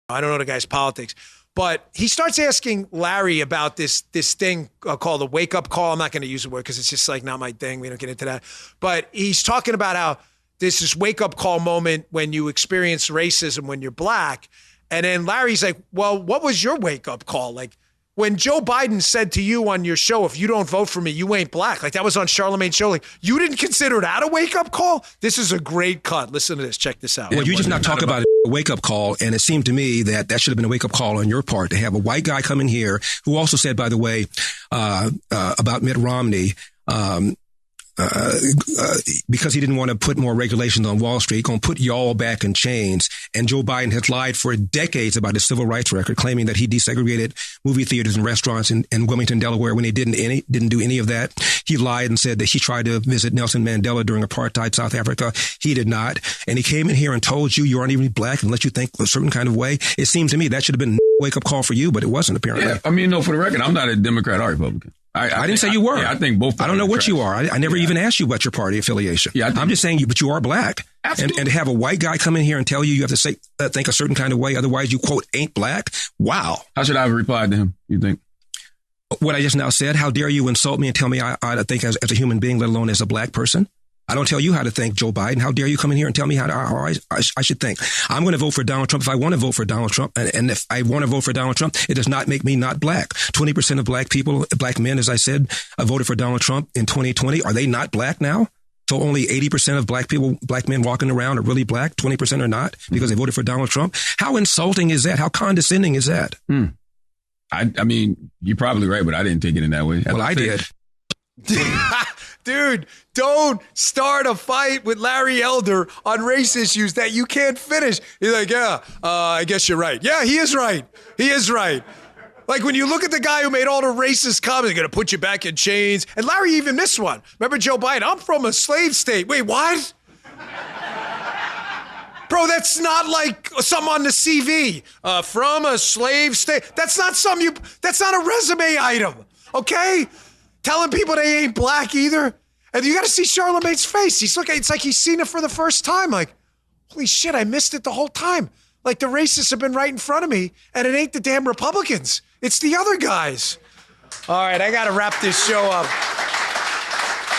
I don't know the guy's politics. But he starts asking Larry about this thing called a wake-up call. I'm not going to use the word because it's just like not my thing. We don't get into that. But he's talking about how there's this wake-up call moment when you experience racism when you're black. And then Larry's like, well, what was your wake-up call? Like, when Joe Biden said to you on your show, if you don't vote for me, you ain't black. Like, that was on Charlamagne's show. Like, you didn't consider that a wake-up call? This is a great cut. Listen to this. Check this out. Well, you just not talk about a wake-up call, and it seemed to me that should have been a wake-up call on your part to have a white guy come in here who also said, by the way, about Mitt Romney, because he didn't want to put more regulations on Wall Street, going to put y'all back in chains. And Joe Biden has lied for decades about his civil rights record, claiming that he desegregated movie theaters and restaurants in Wilmington, Delaware, when he didn't do any of that. He lied and said that he tried to visit Nelson Mandela during apartheid South Africa. He did not. And he came in here and told you aren't even black unless you think a certain kind of way. It seemed to me that should have been a wake-up call for you, but it wasn't, apparently. Yeah, I mean, no, for the record, I'm not a Democrat or Republican. I didn't say you were. Yeah, I think both. I don't know what you are. I never even asked you about your party affiliation. Yeah, I'm just saying but you are black. Absolutely. And to have a white guy come in here and tell you have to say think a certain kind of way, otherwise you, quote, ain't black. Wow. How should I have replied to him, you think? What I just now said, how dare you insult me and tell me I think as a human being, let alone as a black person? I don't tell you how to think, Joe Biden. How dare you come in here and tell me how I should think? I'm going to vote for Donald Trump if I want to vote for Donald Trump. And if I want to vote for Donald Trump, it does not make me not black. 20% of black men, as I said, voted for Donald Trump in 2020. Are they not black now? So only 80% of black men walking around are really black. 20% are not because they voted for Donald Trump. How insulting is that? How condescending is that? I mean, you're probably right, but I didn't take it in that way. Well, I did. Dude, don't start a fight with Larry Elder on race issues that you can't finish. He's like, I guess you're right. Yeah, he is right. He is right. Like when you look at the guy who made all the racist comments, they're going to put you back in chains. And Larry even missed one. Remember Joe Biden? I'm from a slave state. Wait, what? Bro, that's not like something on the CV. From a slave state. That's not that's not a resume item. Okay? Telling people they ain't black either. And you got to see Charlamagne's face. It's like he's seen it for the first time. Like, holy shit, I missed it the whole time. Like the racists have been right in front of me and it ain't the damn Republicans. It's the other guys. All right, I got to wrap this show up.